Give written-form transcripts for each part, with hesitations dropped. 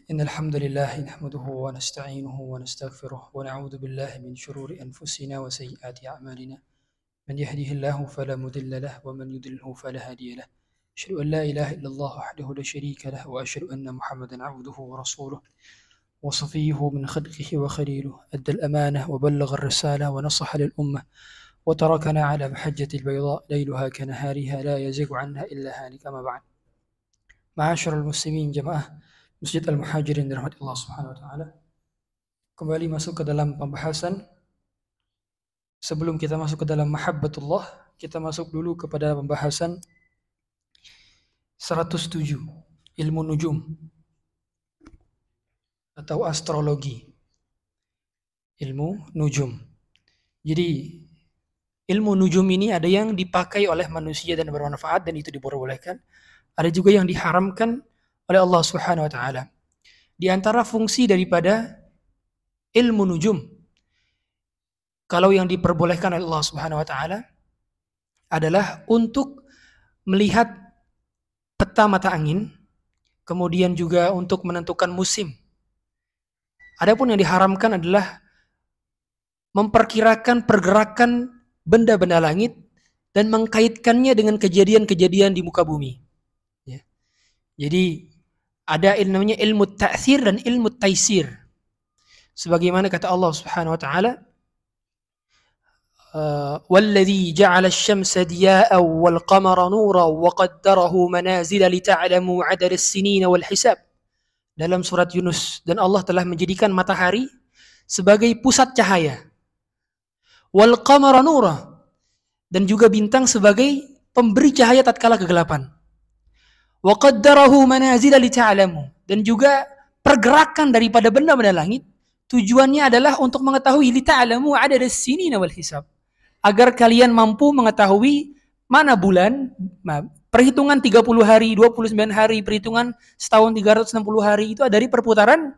إن الحمد لله نحمده ونستعينه ونستغفره ونعوذ بالله من شرور أنفسنا وسيئات أعمالنا من يهده الله فلا مضل له ومن يضلله فلا هادي له أشهد أن لا إله إلا الله وحده لا شريك له وأشهد أن محمدا عبده ورسوله وصفيه من خلقه وخليله أدى الأمانة وبلغ الرسالة ونصح للأمة وتركنا على محجة البيضاء ليلها كنهارها لا يزيغ عنها إلا هالك. أما بعد. Ma'asyiral muslimin jamaah Masjid Al-Muhajirin dirahmati Allah Subhanahu wa taala. Kembali masuk ke dalam pembahasan. Sebelum kita masuk ke dalam mahabbatullah, kita masuk dulu kepada pembahasan 107, ilmu nujum atau astrologi. Ilmu nujum. Jadi ilmu nujum ini ada yang dipakai oleh manusia dan bermanfaat dan itu diperbolehkan. Ada juga yang diharamkan oleh Allah Subhanahu wa taala. Di antara fungsi daripada ilmu nujum, kalau yang diperbolehkan oleh Allah Subhanahu wa taala adalah untuk melihat peta mata angin, kemudian juga untuk menentukan musim. Adapun yang diharamkan adalah memperkirakan pergerakan benda-benda langit dan mengkaitkannya dengan kejadian-kejadian di muka bumi. Jadi ada namanya ilmu ta'thir dan ilmu taisir. Sebagaimana kata Allah Subhanahu wa taala, "Walladzi ja'ala asy-syamsa diya'an wal qamara nuran wa qaddarahu manazila lita'lamu 'adada as-sinina wal hisab." Dalam surat Yunus, dan Allah telah menjadikan matahari sebagai pusat cahaya. Wal qamara nuran, dan juga bintang sebagai pemberi cahaya tatkala kegelapan. Wa qaddarahu manazila lita'lamu, dan juga pergerakan daripada benda-benda langit tujuannya adalah untuk mengetahui lita'lamu 'adada as-sinina wal hisab, agar kalian mampu mengetahui mana bulan, perhitungan 30 hari, 29 hari, perhitungan setahun 360 hari itu dari perputaran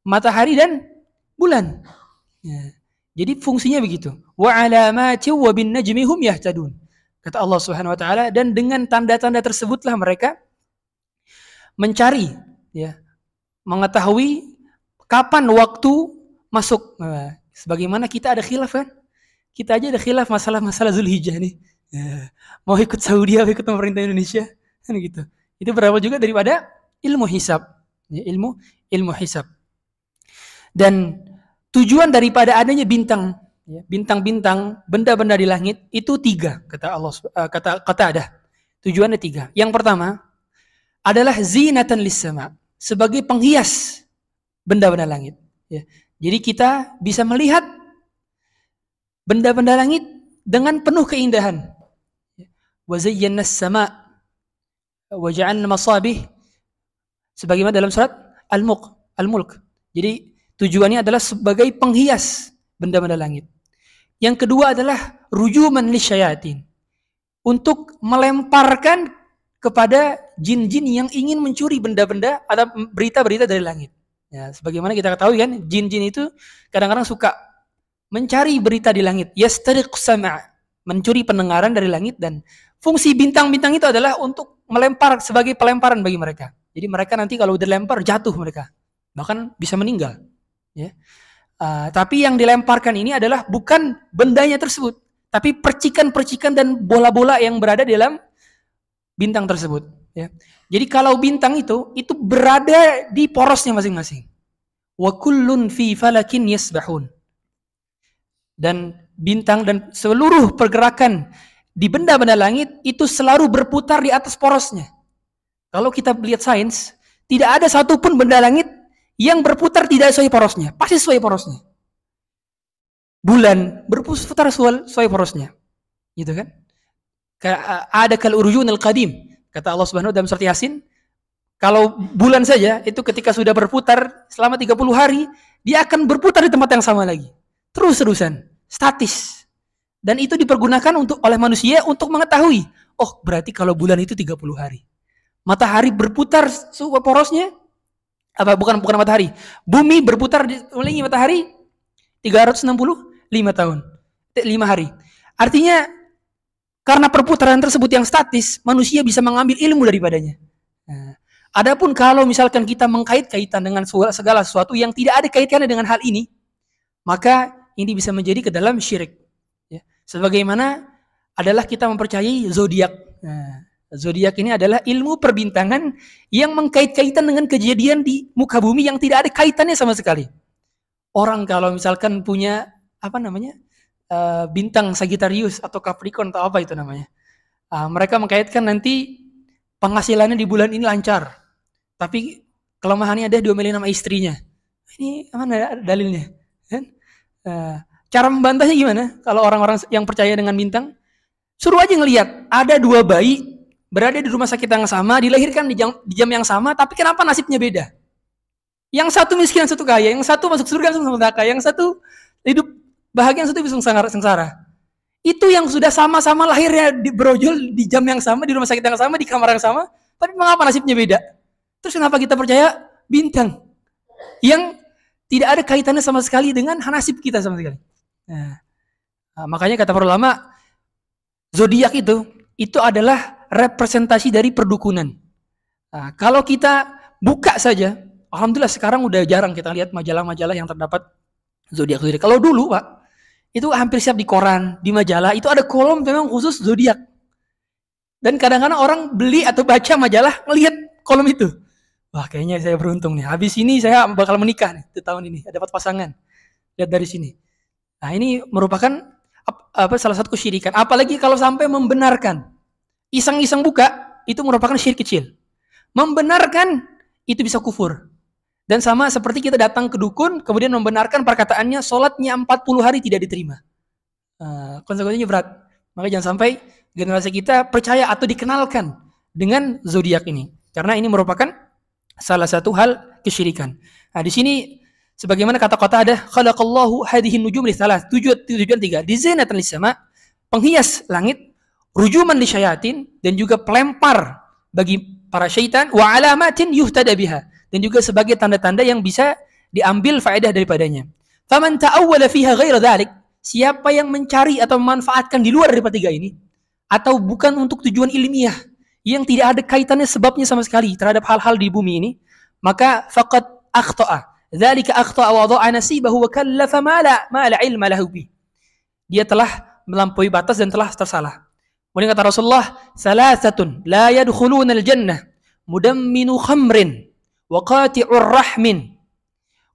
matahari dan bulan. Ya. Jadi fungsinya begitu. Wa 'alamati wa bin najmi hum yahtadun. Kata Allah Subhanahu wa taala, dan dengan tanda-tanda tersebutlah mereka mencari, ya, mengetahui kapan waktu masuk. Sebagaimana kita ada khilaf kan? Kita aja ada khilaf masalah Zulhijjah nih. Ya, mau ikut Saudi atau ikut pemerintah Indonesia? Kan gitu. Itu berawal juga daripada ilmu hisab. Ya, ilmu hisab. Dan tujuan daripada adanya bintang, ya, bintang-bintang, benda-benda di langit itu 3, kata Allah, kata ada. Tujuannya 3. Yang pertama adalah zinatan lis-sama, sebagai penghias benda-benda langit. Ya. Jadi kita bisa melihat benda-benda langit dengan penuh keindahan. Wa zayyana as-sama' wa ja'alna masabih, sebagaimana dalam surat Al-Mulk. Jadi tujuannya adalah sebagai penghias benda-benda langit. Yang kedua adalah rujuman lisyayatin, untuk melemparkan kepada jin-jin yang ingin mencuri benda-benda atau berita-berita dari langit. Ya, sebagaimana kita ketahui kan, jin-jin itu kadang-kadang suka mencari berita di langit. Yastariq sama', mencuri pendengaran dari langit, dan fungsi bintang-bintang itu adalah untuk melempar, sebagai pelemparan bagi mereka. Jadi mereka nanti kalau dilempar jatuh mereka, bahkan bisa meninggal. Ya. Tapi yang dilemparkan ini adalah bukan bendanya tersebut, tapi percikan-percikan dan bola-bola yang berada di dalam bintang tersebut. Ya. Jadi kalau bintang itu berada di porosnya masing-masing. Wa kullun fi falakin yasbahun. Dan bintang dan seluruh pergerakan di benda-benda langit itu selalu berputar di atas porosnya. Kalau kita lihat sains, tidak ada satupun benda langit yang berputar tidak sesuai porosnya. Pasti sesuai porosnya. Bulan berputar sesuai porosnya. Gitu kan? Ada kal urujunil qadim, kata Allah Subhanahu wa taala dalam surat Yasin. Kalau bulan saja itu ketika sudah berputar selama 30 hari, dia akan berputar di tempat yang sama lagi. Terus-terusan, statis. Dan itu dipergunakan oleh manusia untuk mengetahui, oh berarti kalau bulan itu 30 hari. Matahari berputar sesuai porosnya, bukan matahari. Bumi berputar mengelilingi matahari 365 tahun. 5 hari. Artinya karena perputaran tersebut yang statis, manusia bisa mengambil ilmu daripadanya. Nah, Adapun kalau misalkan kita mengkait-kaitan dengan segala sesuatu yang tidak ada kaitannya dengan hal ini, maka ini bisa menjadi ke dalam syirik. Ya. Sebagaimana adalah kita mempercayai zodiak. Nah, zodiak ini adalah ilmu perbintangan yang mengkait-kaitan dengan kejadian di muka bumi yang tidak ada kaitannya sama sekali. Orang kalau misalkan punya bintang Sagittarius atau Capricorn atau apa itu namanya, mereka mengkaitkan nanti penghasilannya di bulan ini lancar, tapi kelemahannya ada diomelin sama istrinya. Ini mana dalilnya? Cara membantahnya gimana? Kalau orang-orang yang percaya dengan bintang, suruh aja ngelihat ada dua bayi berada di rumah sakit yang sama, dilahirkan di jam yang sama, tapi kenapa nasibnya beda? Yang satu miskin, yang satu kaya, yang satu masuk surga, yang satu masuk neraka, yang satu hidup bahagia, yang satu bisa sengsara. Itu yang sudah sama-sama lahirnya di brojol di jam yang sama, di rumah sakit yang sama, di kamar yang sama, tapi mengapa nasibnya beda? Terus kenapa kita percaya bintang yang tidak ada kaitannya sama sekali dengan nasib kita sama sekali? Nah, makanya kata para ulama, zodiak itu adalah representasi dari perdukunan. Nah, kalau kita buka saja, alhamdulillah sekarang udah jarang kita lihat majalah-majalah yang terdapat zodiak. Kalau dulu, Pak, itu hampir siap di koran, di majalah, itu ada kolom memang khusus zodiak. Dan kadang-kadang orang beli atau baca majalah melihat kolom itu. Wah, kayaknya saya beruntung nih. Habis ini saya bakal menikah nih di tahun ini, dapat pasangan. Lihat dari sini. Nah, ini merupakan salah satu kesyirikan. Apalagi kalau sampai membenarkan. Iseng-iseng buka, itu merupakan syirik kecil. Membenarkan, itu bisa kufur. Dan sama seperti kita datang ke dukun, kemudian membenarkan perkataannya, sholatnya 40 hari tidak diterima. Konsekuensinya berat. Maka jangan sampai generasi kita percaya atau dikenalkan dengan zodiak ini. Karena ini merupakan salah satu hal kesyirikan. Nah, di sini sebagaimana kata-kata ada khalaqallahu hadhihi nujum li salah, tujuan 3, dizinatan lis-sama, penghias langit, rujuman lisyayatin, dan juga pelempar bagi para syaitan, wa alamatin yuhtada biha, dan juga sebagai tanda-tanda yang bisa diambil faedah daripadanya. Faman ta'awwala fiha ghaira dhalik, siapa yang mencari atau memanfaatkan di luar daripada 3 ini, atau bukan untuk tujuan ilmiah, yang tidak ada kaitannya sebabnya sama sekali terhadap hal-hal di bumi ini, maka faqad akhta'a. Dzalika akhta'a wa dha'a nasibahu wa kallafa ma la ilma lahu bi. Dia telah melampaui batas dan telah tersalah. Kemudian kata Rasulullah, "Salasatun la yadkhuluna al-jannah, mudamminu khamrin wa qati'ur rahmin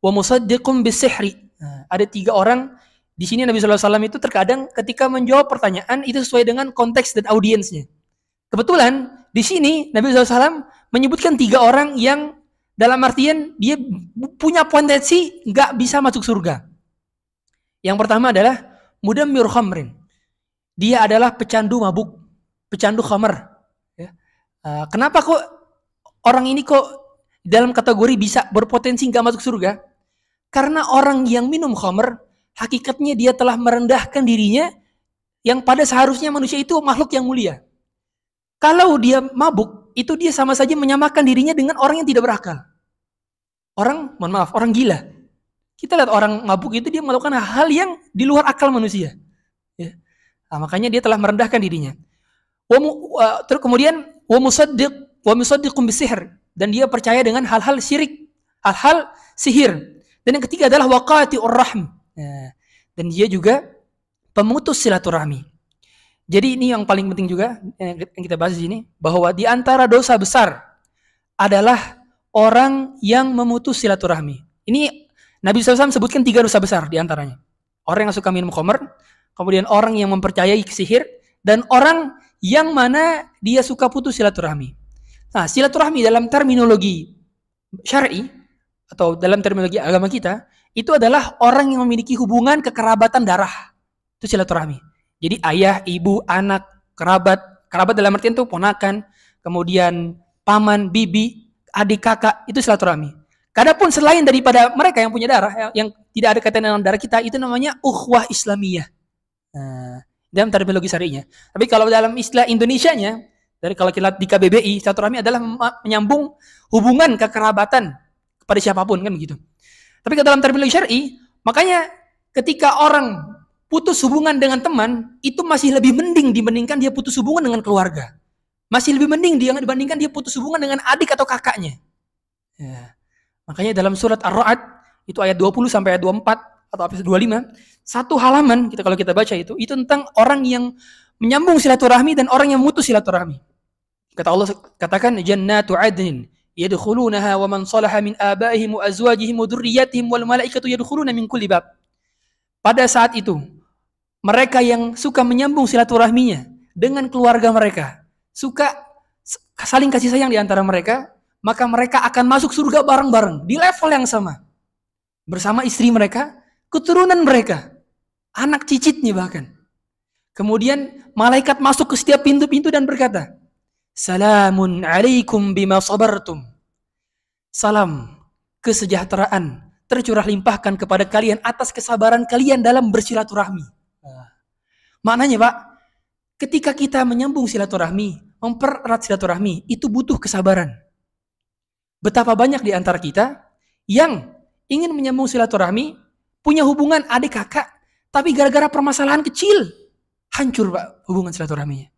wa musaddiqun bis-sihri." Ada 3 orang di sini. Nabi sallallahu alaihi wasallam itu terkadang ketika menjawab pertanyaan itu sesuai dengan konteks dan audiensnya. Kebetulan di sini Nabi SAW menyebutkan 3 orang yang dalam artian dia punya potensi nggak bisa masuk surga. Yang pertama adalah mudammir khamrin. Dia adalah pecandu mabuk, pecandu khamr. Ya. Kenapa kok orang ini kok dalam kategori bisa berpotensi nggak masuk surga? Karena orang yang minum khamr, hakikatnya dia telah merendahkan dirinya yang pada seharusnya manusia itu makhluk yang mulia. Kalau dia mabuk, itu dia sama saja menyamakan dirinya dengan orang yang tidak berakal. Orang gila. Kita lihat orang mabuk itu dia melakukan hal yang di luar akal manusia. Ya. Nah, makanya dia telah merendahkan dirinya. Terus kemudian wa musaddiqun bisihr, dan dia percaya dengan hal-hal syirik, hal-hal sihir. Dan yang ketiga adalah waqati'ur rahm. Ya. Dan dia juga pemutus silaturahmi. Jadi ini yang paling penting juga yang kita bahas di sini, bahwa di antara dosa besar adalah orang yang memutus silaturahmi. Ini Nabi SAW sebutkan 3 dosa besar di antaranya. Orang yang suka minum khamr, kemudian orang yang mempercayai sihir, dan orang yang mana dia suka putus silaturahmi. Nah, silaturahmi dalam terminologi syar'i atau dalam terminologi agama kita, itu adalah orang yang memiliki hubungan kekerabatan darah. Itu silaturahmi. Jadi ayah, ibu, anak, kerabat dalam artian itu ponakan, kemudian paman, bibi, adik, kakak, itu silaturahmi. Kadapun selain daripada mereka yang punya darah, yang tidak ada kaitan dengan darah kita, itu namanya ukhuwah Islamiyah. Nah, dalam terminologi syar'inya. Tapi kalau dalam istilah Indonesianya, dari kalau kita lihat di KBBI, silaturahmi adalah menyambung hubungan kekerabatan kepada siapapun, kan begitu. Tapi kalau dalam terminologi syar'i, makanya ketika orang putus hubungan dengan teman, itu masih lebih mending dibandingkan dia putus hubungan dengan keluarga. Masih lebih mending dia dibandingkan dia putus hubungan dengan adik atau kakaknya. Ya. Makanya dalam surat Ar-Ra'd itu ayat 20 sampai ayat 24 atau ayat 25, satu halaman kalau kita baca itu tentang orang yang menyambung silaturahmi dan orang yang memutus silaturahmi. Kata Allah, katakan jannatu adnin yadkhulunaha wa man salaha min abaihim wa azwajihim wa dzurriyyatihim wal malaikatu yadkhuluna min kulli bab. Pada saat itu mereka yang suka menyambung silaturahminya dengan keluarga mereka, suka saling kasih sayang di antara mereka, maka mereka akan masuk surga bareng-bareng di level yang sama. Bersama istri mereka, keturunan mereka, anak cicitnya bahkan. Kemudian malaikat masuk ke setiap pintu-pintu dan berkata, "Salamun alaikum bima sabartum." Salam kesejahteraan tercurah limpahkan kepada kalian atas kesabaran kalian dalam bersilaturahmi. Maknanya, Pak, ketika kita menyambung silaturahmi, mempererat silaturahmi, itu butuh kesabaran. Betapa banyak di antara kita yang ingin menyambung silaturahmi, punya hubungan adik kakak, tapi gara-gara permasalahan kecil, hancur, Pak, hubungan silaturahminya.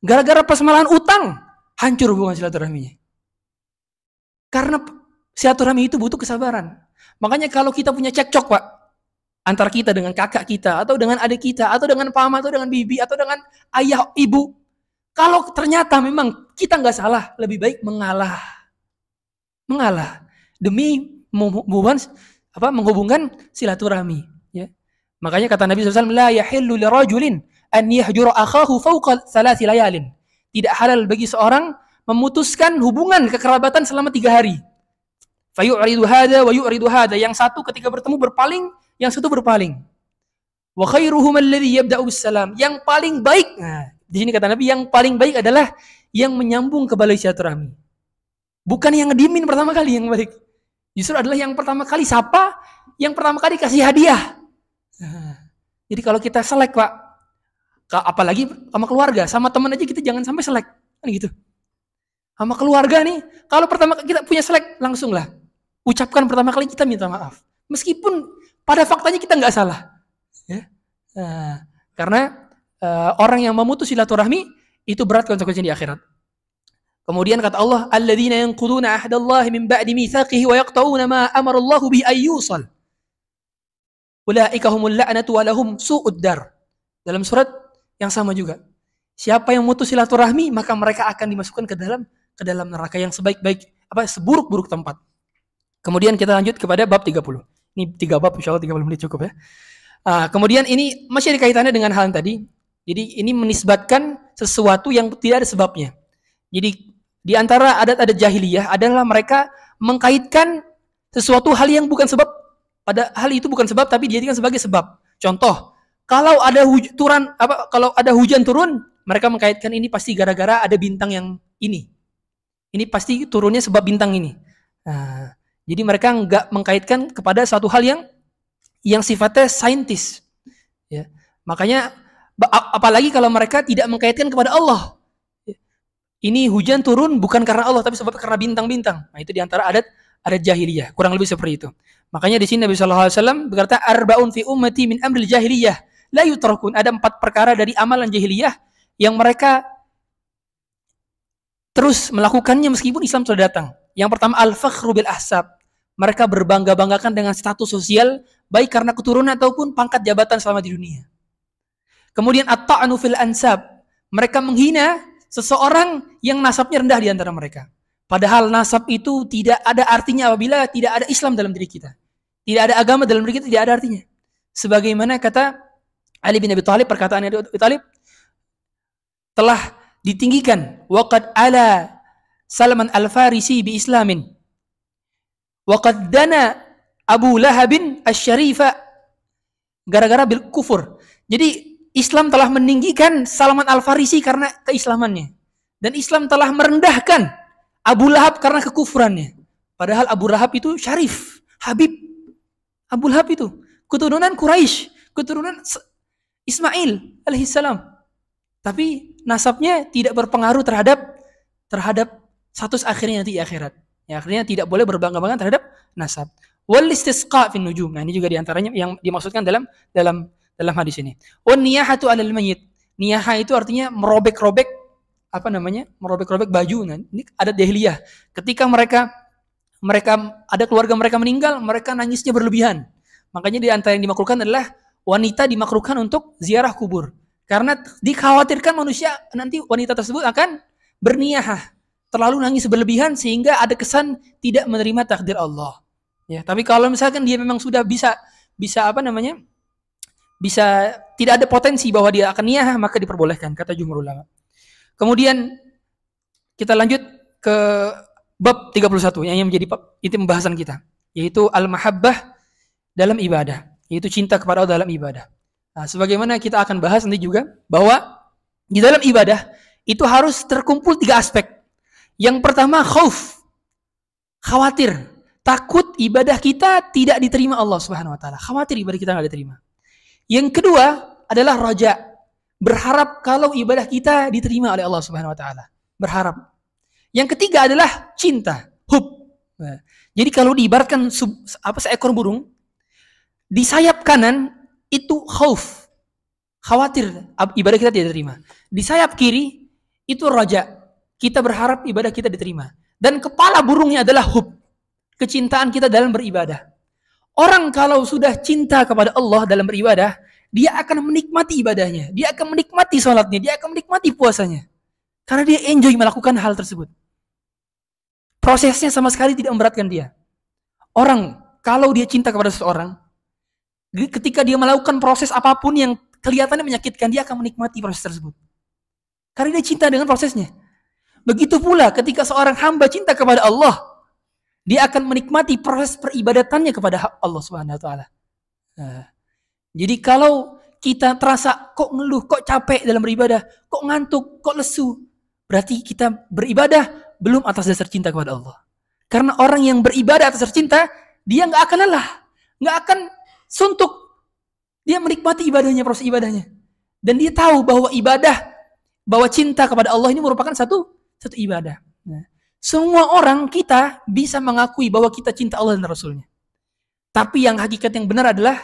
Gara-gara permasalahan utang, hancur hubungan silaturahminya. Karena silaturahmi itu butuh kesabaran. Makanya kalau kita punya cekcok, Pak, antara kita dengan kakak kita, atau dengan adik kita, atau dengan paman, atau dengan bibi, atau dengan ayah, ibu, kalau ternyata memang kita nggak salah, lebih baik mengalah demi menghubungkan silaturahmi. Ya. Makanya kata Nabi SAW, la yahillu lirajulin an yahjura akhahu fawqa 3 layalin. Tidak halal bagi seorang memutuskan hubungan kekerabatan selama 3 hari. Fayu'ridu hada wa yu'ridu hada. Yang satu ketika bertemu berpaling, yang satu berpaling. Wa khairuhum alladhi yabda'u bis-salam. Yang paling baik, di sini kata Nabi, yang paling baik adalah yang menyambung kembali silaturahmi. Bukan yang ngedimin pertama kali yang baik. Justru adalah yang pertama kali sapa, yang pertama kali kasih hadiah. Jadi kalau kita selek, Pak, apalagi sama keluarga, sama teman aja kita jangan sampai selek. Kan gitu. Sama keluarga nih, kalau pertama kita punya selek, langsung lah. Ucapkan pertama kali kita minta maaf. Meskipun pada faktanya kita nggak salah. Ya. Karena orang yang memutus silaturahmi, itu berat konsekuensinya di akhirat. Kemudian kata Allah, alladzina yanquduna ahdallahi min ba'di mitsaqihi wa yaqta'una ma amara Allahu bi ayyusal. Ulaika humul la'natu wa lahum su'ud dar. Dalam surat yang sama juga. Siapa yang memutus silaturahmi, maka mereka akan dimasukkan ke dalam neraka yang seburuk-buruk tempat. Kemudian kita lanjut kepada bab 30. Ini 3 bab, insyaallah 30 menit cukup ya. Kemudian ini masih ada kaitannya dengan hal tadi. Jadi ini menisbatkan sesuatu yang tidak ada sebabnya. Jadi di antara adat-adat jahiliyah adalah mereka mengkaitkan sesuatu hal yang bukan sebab, pada hal itu bukan sebab tapi dijadikan sebagai sebab. Contoh, kalau ada hujan turun, mereka mengkaitkan ini pasti gara-gara ada bintang yang ini. Ini pasti turunnya sebab bintang ini. Jadi mereka nggak mengkaitkan kepada suatu hal yang sifatnya saintis. Ya. Makanya apalagi kalau mereka tidak mengkaitkan kepada Allah. Ini hujan turun bukan karena Allah, tapi sebab karena bintang-bintang. Nah, itu diantara adat jahiliyah. Kurang lebih seperti itu. Makanya di sini Nabi SAW berkata, arba'un fi ummati min amril jahiliyah la yutrakun. Ada 4 perkara dari amalan jahiliyah yang mereka terus melakukannya meskipun Islam sudah datang. Yang pertama, al-fakhru bil ahsab. Mereka berbangga-banggakan dengan status sosial, baik karena keturunan ataupun pangkat jabatan selama di dunia. Kemudian at-ta'nu fil ansab. Mereka menghina seseorang yang nasabnya rendah di antara mereka. Padahal nasab itu tidak ada artinya apabila tidak ada Islam dalam diri kita. Tidak ada agama dalam diri kita, tidak ada artinya. Sebagaimana kata Ali bin Abi Thalib, perkataan Abi Thalib, telah ditinggikan waqad ala Salman al-Farisi bi islamin waqad dana Abu Lahabin asy-syarifa gara-gara bil kufur. Jadi Islam telah meninggikan Salman al-Farisi karena keislamannya. Dan Islam telah merendahkan Abu Lahab karena kekufurannya. Padahal Abu Lahab itu syarif, Habib. Abu Lahab itu keturunan Quraisy, keturunan Ismail alaihissalam. Tapi nasabnya tidak berpengaruh terhadap status akhirnya nanti di akhirat. Ya, akhirnya tidak boleh berbangga-bangga terhadap nasab. Wal istisqa fin nujum. Nah, ini juga diantaranya yang dimaksudkan dalam hadis ini. Wan niyahatu 'alal mayyit. Niyahah itu artinya merobek-robek merobek-robek baju. Nah, ini adat jahiliyah. Ketika mereka ada keluarga mereka meninggal, mereka nangisnya berlebihan. Makanya di antara yang dimakruhkan adalah wanita dimakruhkan untuk ziarah kubur. Karena dikhawatirkan manusia nanti wanita tersebut akan berniyahah, terlalu nangis berlebihan sehingga ada kesan tidak menerima takdir Allah. Ya, tapi kalau misalkan dia memang sudah bisa tidak ada potensi bahwa dia akan niyahah, maka diperbolehkan kata jumhur ulama. Kemudian kita lanjut ke bab 31 yang menjadi inti pembahasan kita, yaitu al-mahabbah dalam ibadah, yaitu cinta kepada Allah dalam ibadah. Nah, sebagaimana kita akan bahas nanti juga bahwa di dalam ibadah itu harus terkumpul 3 aspek. Yang pertama khauf, khawatir, takut ibadah kita tidak diterima Allah Subhanahu wa taala. Khawatir ibadah kita enggak diterima. Yang kedua adalah raja, berharap kalau ibadah kita diterima oleh Allah Subhanahu wa taala. Berharap. Yang ketiga adalah cinta, hub. Nah, jadi kalau diibaratkan seekor burung, di sayap kanan itu khauf, khawatir ibadah kita tidak diterima. Di sayap kiri itu raja, kita berharap ibadah kita diterima. Dan kepala burungnya adalah hub, kecintaan kita dalam beribadah. Orang kalau sudah cinta kepada Allah dalam beribadah, dia akan menikmati ibadahnya, dia akan menikmati sholatnya, dia akan menikmati puasanya. Karena dia enjoy melakukan hal tersebut. Prosesnya sama sekali tidak memberatkan dia. Orang kalau dia cinta kepada seseorang, ketika dia melakukan proses apapun yang kelihatannya menyakitkan, dia akan menikmati proses tersebut. Karena dia cinta dengan prosesnya. Begitu pula ketika seorang hamba cinta kepada Allah, dia akan menikmati proses peribadatannya kepada Allah Subhanahu wa taala. Nah, jadi kalau kita terasa kok ngeluh, kok capek dalam beribadah, kok ngantuk, kok lesu, berarti kita beribadah belum atas dasar cinta kepada Allah. Karena orang yang beribadah atas dasar cinta, dia nggak akan lelah, nggak akan suntuk. Dia menikmati ibadahnya, proses ibadahnya. Dan dia tahu bahwa bahwa cinta kepada Allah ini merupakan satu ibadah. Nah, semua orang kita bisa mengakui bahwa kita cinta Allah dan Rasulnya. Tapi yang hakikat yang benar adalah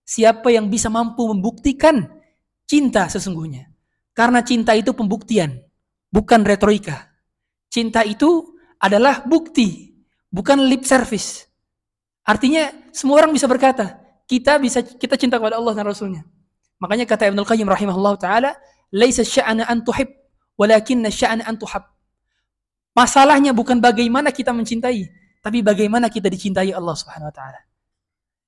siapa yang bisa mampu membuktikan cinta sesungguhnya. Karena cinta itu pembuktian, bukan retorika. Cinta itu adalah bukti, bukan lip service. Artinya semua orang bisa berkata, kita cinta kepada Allah dan Rasulnya. Makanya kata Ibnul Qayyim rahimahullah ta'ala, laisa sya'ana an tuhib, walakinna sya'ana an tuhab. Masalahnya bukan bagaimana kita mencintai, tapi bagaimana kita dicintai Allah Subhanahu wa taala.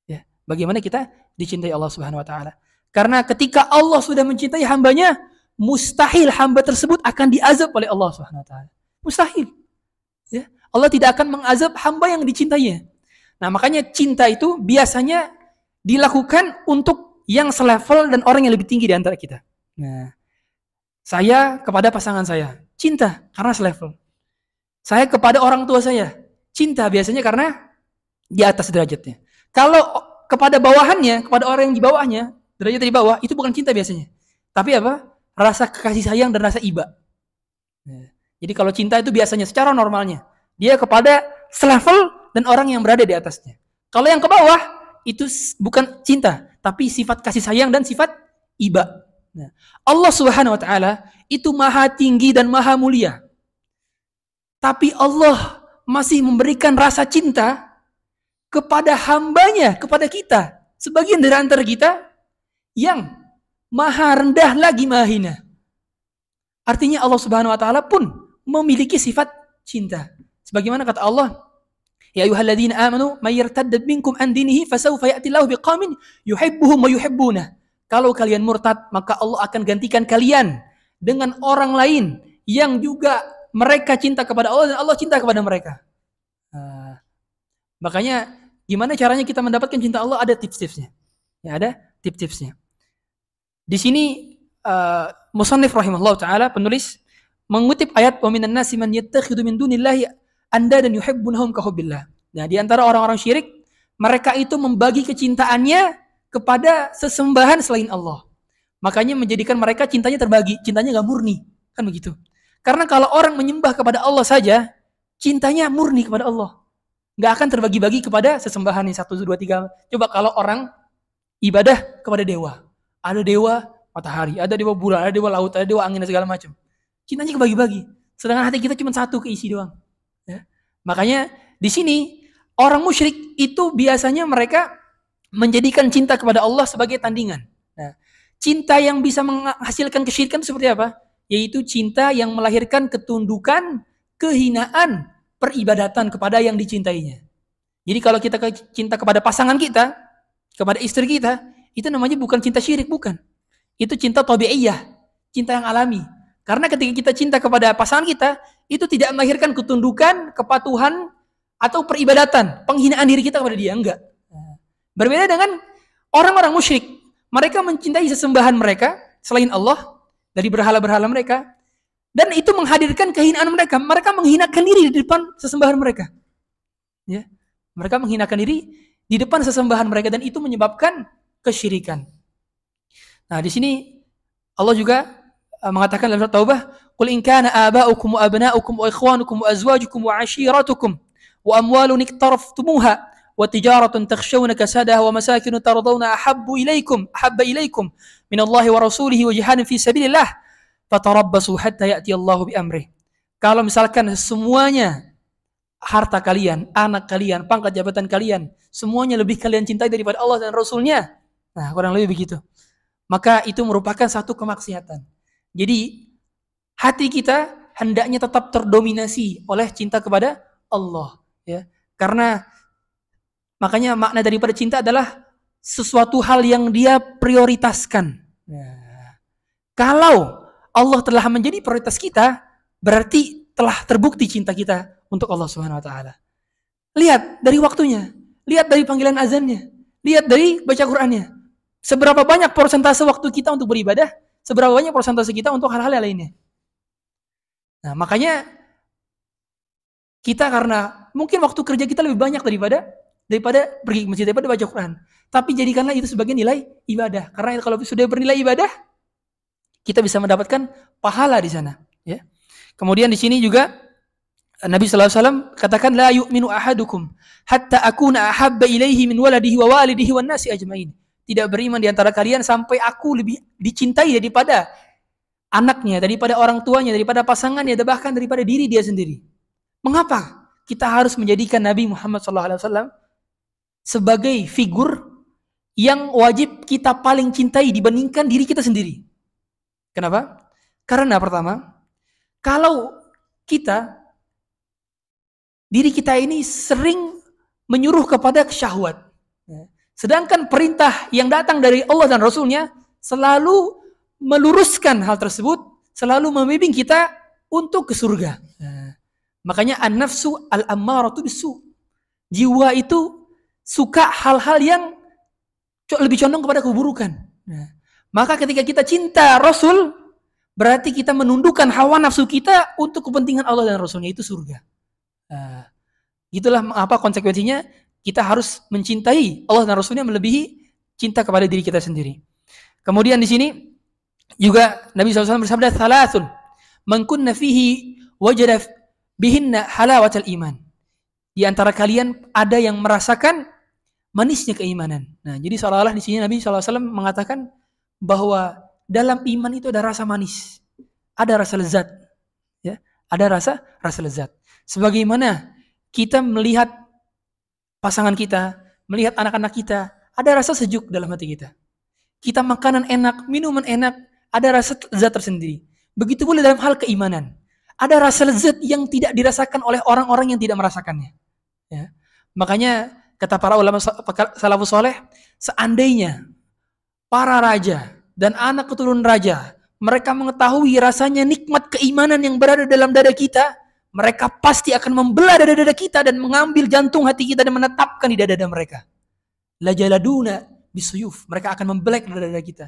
Ya, bagaimana kita dicintai Allah Subhanahu wa taala. Karena ketika Allah sudah mencintai hambanya, mustahil hamba tersebut akan diazab oleh Allah Subhanahu wa taala. Mustahil. Ya, Allah tidak akan mengazab hamba yang dicintainya. Nah, makanya cinta itu biasanya dilakukan untuk yang selevel dan orang yang lebih tinggi di antara kita. Nah, saya kepada pasangan saya, cinta karena selevel. Saya kepada orang tua saya, cinta biasanya karena di atas derajatnya. Kalau kepada bawahannya, kepada orang yang di bawahnya, derajat di bawah, itu bukan cinta biasanya. Tapi apa? Rasa kasih sayang dan rasa iba. Nah, jadi kalau cinta itu biasanya secara normalnya, dia kepada selevel dan orang yang berada di atasnya. Kalau yang ke bawah, itu bukan cinta, tapi sifat kasih sayang dan sifat iba. Nah, Allah Subhanahu wa taala itu maha tinggi dan maha mulia. Tapi Allah masih memberikan rasa cinta kepada hambanya, kepada kita. Sebagian dari antara kita yang maha rendah lagi maha hina. Artinya Allah Subhanahu wa taala pun memiliki sifat cinta. Sebagaimana kata Allah, ya ayyuhalladzina amanu may yartadda minkum an dinihi fasawfa ya'ti Allahu biqaumin yuhibbuhum wa yuhibbunah. Kalau kalian murtad, maka Allah akan gantikan kalian dengan orang lain yang juga mereka cinta kepada Allah dan Allah cinta kepada mereka. Nah, makanya gimana caranya kita mendapatkan cinta Allah? Ada tips-tipsnya. Ya, ada tips-tipsnya. Di sini musannif rahimahullah taala, penulis mengutip ayat wa minan nasi man yattakhidhu min dunillahi andadan yuhibbunahum ka hubbillah. Nah, di antara orang-orang syirik, mereka itu membagi kecintaannya kepada sesembahan selain Allah. Makanya menjadikan mereka cintanya terbagi, cintanya enggak murni. Kan begitu. Karena kalau orang menyembah kepada Allah saja, cintanya murni kepada Allah. Nggak akan terbagi-bagi kepada sesembahan yang 1, 2, 3. Coba kalau orang ibadah kepada dewa. Ada dewa matahari, ada dewa bulan, ada dewa laut, ada dewa angin, dan segala macam. Cintanya kebagi-bagi. Sedangkan hati kita cuma satu, keisi doang. Ya. Makanya di sini orang musyrik itu biasanya mereka menjadikan cinta kepada Allah sebagai tandingan. Nah, cinta yang bisa menghasilkan kesyirikan itu seperti apa? Yaitu cinta yang melahirkan ketundukan, kehinaan, peribadatan kepada yang dicintainya. Jadi kalau kita cinta kepada pasangan kita, kepada istri kita, itu namanya bukan cinta syirik, bukan. Itu cinta tabi'iyah, cinta yang alami. Karena ketika kita cinta kepada pasangan kita, itu tidak melahirkan ketundukan, kepatuhan, atau peribadatan, penghinaan diri kita kepada dia, enggak. Berbeda dengan orang-orang musyrik. Mereka mencintai sesembahan mereka, selain Allah, dari berhala-berhala mereka, dan itu menghadirkan kehinaan mereka. Mereka menghinakan diri di depan sesembahan mereka. Ya. Mereka menghinakan diri di depan sesembahan mereka, dan itu menyebabkan kesyirikan. Nah, di sini Allah juga mengatakan dalam surat Taubah, "Qul in kana aba'ukum wa abna'ukum wa ikhwanukum wa azwajukum wa 'ashiratukum wa amwalun iqtaraftumuha wa tijaratun takhshawna kasadaha wa masakinu tardawna ahabba ilaykum min Allahi wa rasulihi wa jihadin fi sabilillah fatarabbasu hatta ya'ti Allahu bi amrih." Kalau misalkan semuanya, harta kalian, anak kalian, pangkat jabatan kalian, semuanya lebih kalian cintai daripada Allah dan Rasulnya, nah kurang lebih begitu, maka itu merupakan satu kemaksiatan. Jadi hati kita hendaknya tetap terdominasi oleh cinta kepada Allah, ya. Karena makanya makna daripada cinta adalah sesuatu hal yang dia prioritaskan. Nah, kalau Allah telah menjadi prioritas kita, berarti telah terbukti cinta kita untuk Allah Subhanahu wa taala. Lihat dari waktunya, lihat dari panggilan azannya, lihat dari baca Qur'annya. Seberapa banyak persentase waktu kita untuk beribadah, seberapa banyak persentase kita untuk hal-hal lainnya. Nah, makanya kita, karena mungkin waktu kerja kita lebih banyak daripada pergi ke masjid, daripada baca Quran. Tapi jadikanlah itu sebagai nilai ibadah. Karena kalau sudah bernilai ibadah, kita bisa mendapatkan pahala di sana. Ya. Kemudian di sini juga Nabi sallallahu alaihi wasallam katakan, la yu'minu ahadukum hatta akuna ahabba ilaihi min waladihi wa walidihi wan nasi ajmain. Tidak beriman di antara kalian sampai aku lebih dicintai daripada anaknya, daripada orang tuanya, daripada pasangannya, dan bahkan daripada diri dia sendiri. Mengapa kita harus menjadikan Nabi Muhammad SAW sebagai figur yang wajib kita paling cintai dibandingkan diri kita sendiri? Kenapa? Karena pertama, kalau diri kita ini sering menyuruh kepada syahwat, sedangkan perintah yang datang dari Allah dan Rasulnya selalu meluruskan hal tersebut, selalu membimbing kita untuk ke surga. Makanya an-nafsu al-ammaratu bisu. Jiwa itu suka hal-hal yang lebih condong kepada keburukan. Maka ketika kita cinta Rasul, berarti kita menundukkan hawa nafsu kita untuk kepentingan Allah dan Rasulnya, itu surga. Itulah apa konsekuensinya kita harus mencintai Allah dan Rasulnya melebihi cinta kepada diri kita sendiri. Kemudian di sini juga Nabi SAW bersabda, "Thalathun man kunna fihi wajada bihinna halawatal iman." Di antara kalian ada yang merasakan manisnya keimanan. Nah, jadi seolah-olah di sini Nabi SAW mengatakan bahwa dalam iman itu ada rasa manis, ada rasa lezat, ya, ada rasa lezat. Sebagaimana kita melihat pasangan kita, melihat anak-anak kita, ada rasa sejuk dalam hati kita. Kita makanan enak, minuman enak, ada rasa lezat tersendiri. Begitu pula dalam hal keimanan. Ada rasa lezat yang tidak dirasakan oleh orang-orang yang tidak merasakannya. Ya. Makanya kata para ulama salafus soleh, seandainya para raja dan anak keturunan raja, mereka mengetahui rasanya nikmat keimanan yang berada dalam dada kita, mereka pasti akan membelah dada-dada kita dan mengambil jantung hati kita dan menetapkan di dada-dada mereka. La jaladuna bisuyuf. Mereka akan membelek dada-dada kita.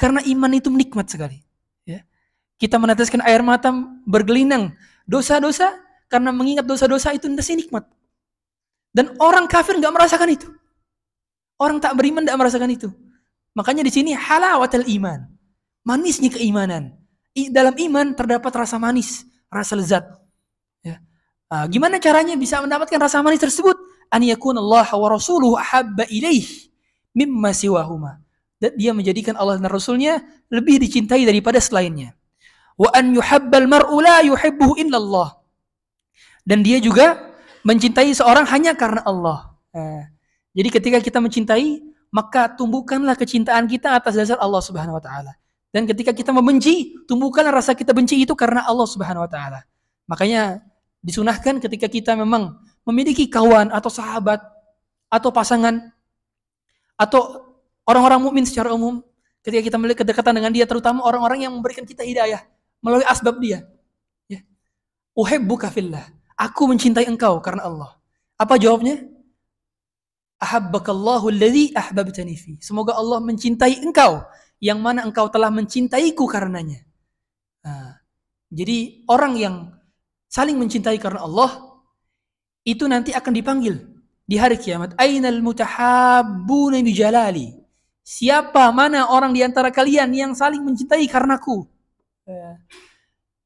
Karena iman itu nikmat sekali. Ya. Kita meneteskan air mata bergelinang. Dosa-dosa, karena mengingat dosa-dosa itu nikmat. Dan orang kafir nggak merasakan itu. Orang tak beriman nggak merasakan itu. Makanya di sini halawatul iman. Manisnya keimanan. Dalam iman terdapat rasa manis, rasa lezat. Ya. Gimana caranya bisa mendapatkan rasa manis tersebut? An yakunallaha wa rasuluhu ahabba ilaih mimma siwahuma. Dan dia menjadikan Allah dan Rasulnya lebih dicintai daripada selainnya. wa an yuhabbal mar'u la yuhibbuhu illallah. Dan dia juga mencintai seorang hanya karena Allah. Jadi ketika kita mencintai, maka tumbuhkanlah kecintaan kita atas dasar Allah Subhanahu wa taala. Dan ketika kita membenci, tumbuhkanlah rasa kita benci itu karena Allah Subhanahu wa taala. Makanya disunahkan ketika kita memang memiliki kawan atau sahabat atau pasangan atau orang-orang mukmin secara umum, ketika kita memiliki kedekatan dengan dia, terutama orang-orang yang memberikan kita hidayah melalui asbab dia. Ya. Uhibbuka fillah. Aku mencintai engkau karena Allah. Apa jawabnya? Ahabbakallahu alladzi ahbabtani fi. Semoga Allah mencintai engkau yang mana engkau telah mencintaiku karenanya. Jadi orang yang saling mencintai karena Allah itu nanti akan dipanggil di hari kiamat. Ainal mutahabbuna bi jalali. Siapa mana orang di antara kalian yang saling mencintai karenaku?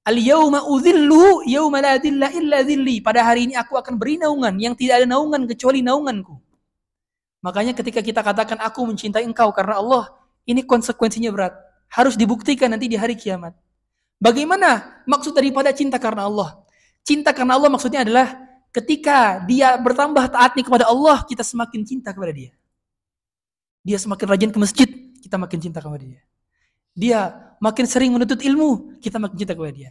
Al-yawma udhillu yawma la dhilla illa dhilli. Pada hari ini aku akan beri naungan yang tidak ada naungan kecuali naunganku. Makanya ketika kita katakan aku mencintai engkau karena Allah, ini konsekuensinya berat. Harus dibuktikan nanti di hari kiamat. Bagaimana maksud daripada cinta karena Allah? Cinta karena Allah maksudnya adalah ketika dia bertambah taatnya kepada Allah, kita semakin cinta kepada dia. Dia semakin rajin ke masjid, kita makin cinta kepada dia. Dia makin sering menuntut ilmu, kita makin cinta kepada dia.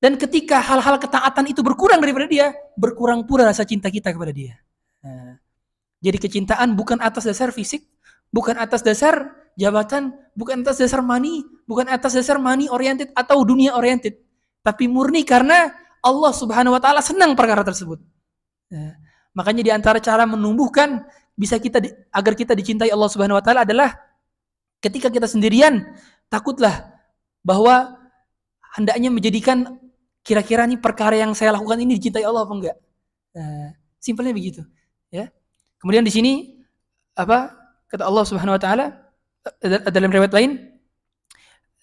Dan ketika hal-hal ketaatan itu berkurang daripada dia, berkurang pula rasa cinta kita kepada dia. Jadi kecintaan bukan atas dasar fisik, bukan atas dasar jabatan, bukan atas dasar money, bukan atas dasar money oriented atau dunia oriented, tapi murni karena Allah Subhanahu wa taala senang perkara tersebut. Makanya di antara cara menumbuhkan bisa kita agar kita dicintai Allah Subhanahu wa taala adalah ketika kita sendirian, takutlah bahwa hendaknya menjadikan kira-kira nih perkara yang saya lakukan ini dicintai Allah apa enggak. Simpelnya begitu, ya. Kemudian di sini kata Allah Subhanahu wa taala dalam riwayat lain,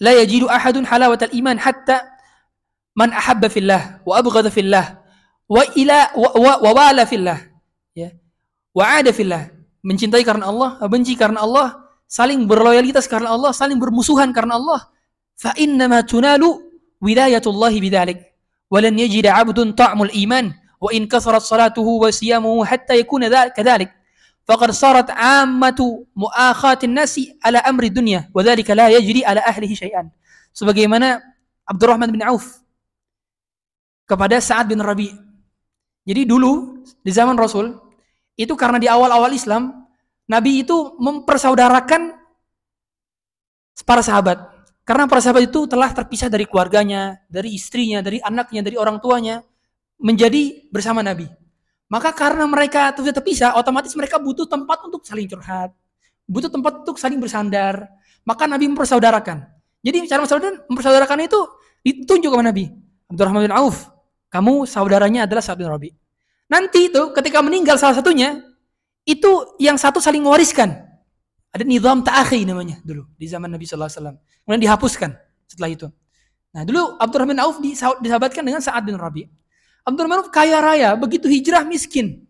la yajidu ahadun halawatal iman hatta man ahabba fillah wa abghadha fillah wa wala fillah, ya. Wa ada fillah, mencintai karena Allah, benci karena Allah, saling berloyalitas karena Allah, saling bermusuhan karena Allah. Fa innama tunalu wilayatullahi bidzalik wa lan yajida 'abdun ta'mul iman wa in kasarat salatuhu wa siyamuhu hatta yakuna kadhalik faqad sarat 'ammatu mu'akhatin nasi ala amri dunya wa dzalika la yajri ala ahlihi syai'an. Sebagaimana Abdurrahman bin Auf kepada Sa'ad bin Rabi'. Jadi dulu di zaman Rasul itu karena di awal-awal Islam Nabi itu mempersaudarakan para sahabat. Karena para sahabat itu telah terpisah dari keluarganya, dari istrinya, dari anaknya, dari orang tuanya, menjadi bersama Nabi. Maka karena mereka sudah terpisah, otomatis mereka butuh tempat untuk saling curhat, butuh tempat untuk saling bersandar. Maka Nabi mempersaudarakan. Jadi cara mempersaudarakan itu ditunjuk kepada Nabi. Abdurrahman bin Auf, kamu saudaranya adalah Sa'ad bin Rabi'. Nanti itu ketika meninggal salah satunya, itu yang satu saling mewariskan. Ada nizam ta'akhi namanya dulu di zaman Nabi sallallahu alaihi wasallam. Kemudian dihapuskan setelah itu. Nah, dulu Abdurrahman bin Auf disahabatkan dengan Sa'ad bin Rabi'. Abdurrahman bin Auf kaya raya, begitu hijrah miskin.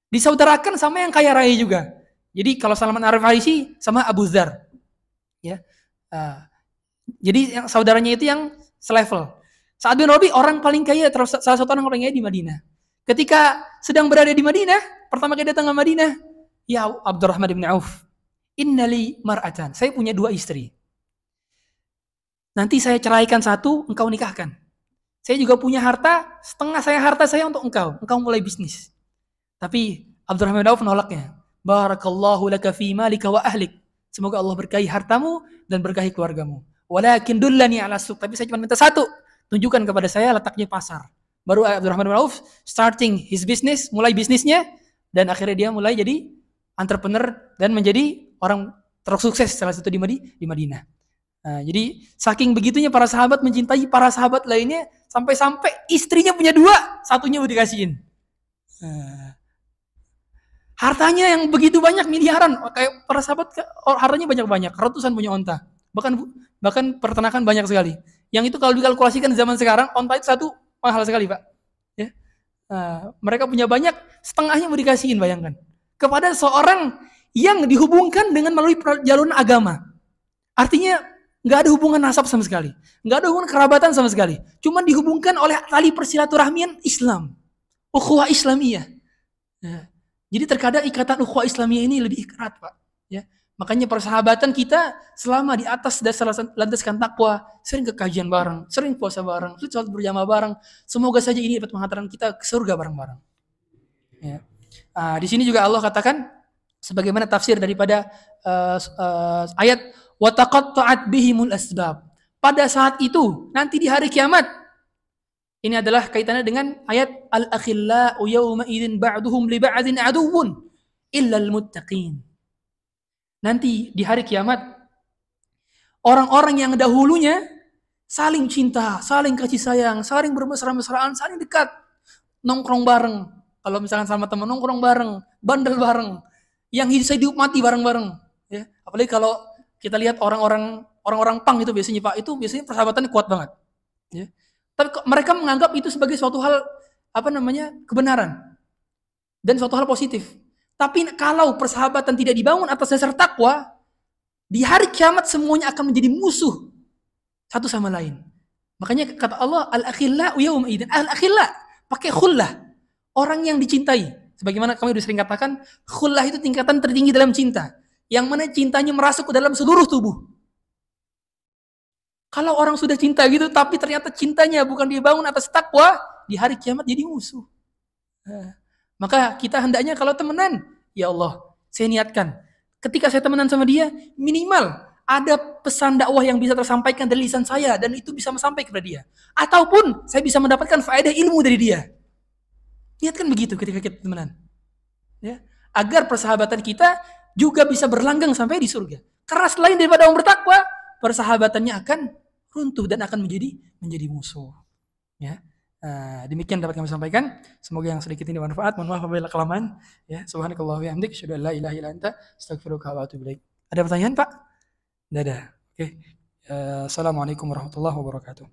Disaudarakan sama yang kaya raya juga. Jadi kalau Salman Al-Farisi sama Abu Dzar. Ya. Jadi yang saudaranya itu yang selevel. Sa'ad bin Rabi' orang paling kaya, salah satu orang paling kaya di Madinah. Ketika sedang berada di Madinah, pertama kali datang ke Madinah, ya Abdurrahman bin Auf, innali mar'atan, saya punya 2 istri. Nanti saya ceraikan satu, engkau nikahkan. Saya juga punya harta, setengah harta saya untuk engkau mulai bisnis. Tapi Abdurrahman bin Auf menolaknya. Barakallahu laka fi malika wa ahlik. Semoga Allah berkahi hartamu dan berkahi keluargamu. Walakin dullani ala suq, tapi saya cuma minta satu, tunjukkan kepada saya letaknya pasar. Baru Abdurrahman bin Auf starting his business, mulai bisnisnya, dan akhirnya dia mulai jadi entrepreneur dan menjadi orang tersukses salah satu di Madinah. Nah, jadi saking begitunya para sahabat mencintai para sahabat lainnya sampai-sampai istrinya punya 2, satunya udah dikasihin. Hartanya yang begitu banyak miliaran, kayak para sahabat hartanya banyak-banyak, ratusan punya onta. Bahkan peternakan banyak sekali. Yang itu kalau dikalkulasikan zaman sekarang, onta itu satu mahal sekali, Pak. Ya. Mereka punya banyak, setengahnya mau dikasihin, bayangkan. Kepada seorang yang dihubungkan dengan melalui jalur agama. Artinya Nggak ada hubungan nasab sama sekali. Nggak ada hubungan kerabatan sama sekali. Cuma dihubungkan oleh tali persilaturahmian Islam. Ukhuwah Islamiyah. Ya. Jadi terkadang ikatan ukhuwah Islamiyah ini lebih erat, Pak. Ya. Makanya persahabatan kita selama di atas dasar landaskan takwa, sering ke kajian bareng, sering puasa bareng, sering sholat berjamaah bareng. Semoga saja ini dapat menghantarkan kita ke surga bareng-bareng. Ya. Di sini juga Allah katakan sebagaimana tafsir daripada ayat wa taqatta'at bihimul asbab. Pada saat itu, nanti di hari kiamat, ini adalah kaitannya dengan ayat al-akhillau yawma idzin ba'duhum li ba'din aduwwun illa al-muttaqin. Nanti di hari kiamat, orang-orang yang dahulunya saling cinta, saling kasih sayang, saling bermesra-mesraan, saling dekat, nongkrong bareng. Kalau misalkan sama teman nongkrong bareng, bandel bareng, yang hidup mati bareng-bareng. Ya. Apalagi kalau kita lihat orang-orang pang itu biasanya, Pak, itu biasanya persahabatannya kuat banget. Ya. Tapi mereka menganggap itu sebagai suatu hal kebenaran dan suatu hal positif. Tapi kalau persahabatan tidak dibangun atas dasar takwa, di hari kiamat semuanya akan menjadi musuh satu sama lain. Makanya kata Allah, al-akhillau yawma idzin. Al-akhilla pakai khullah, orang yang dicintai. Sebagaimana kami sudah sering katakan, khullah itu tingkatan tertinggi dalam cinta, yang mana cintanya merasuk ke dalam seluruh tubuh. Kalau orang sudah cinta gitu, tapi ternyata cintanya bukan dibangun atas takwa, di hari kiamat jadi musuh. Maka kita hendaknya kalau temenan, ya Allah, saya niatkan, ketika saya temenan sama dia, minimal ada pesan dakwah yang bisa tersampaikan dari lisan saya, dan itu bisa sampai kepada dia. Ataupun saya bisa mendapatkan faedah ilmu dari dia. Niatkan begitu ketika kita temenan. Ya, agar persahabatan kita juga bisa berlanggang sampai di surga. Karena selain daripada orang bertakwa, persahabatannya akan runtuh dan akan menjadi musuh. Ya, demikian dapat kami sampaikan. Semoga yang sedikit ini bermanfaat. Mohon maaf apabila kelamaan. Ya, subhanakallah wa bihamdik, asyhadu an la ilaha illa anta, astaghfiruka wa atubu ilaik. Ada pertanyaan, Pak? Tidak ada. Oke. Assalamualaikum warahmatullahi wabarakatuh.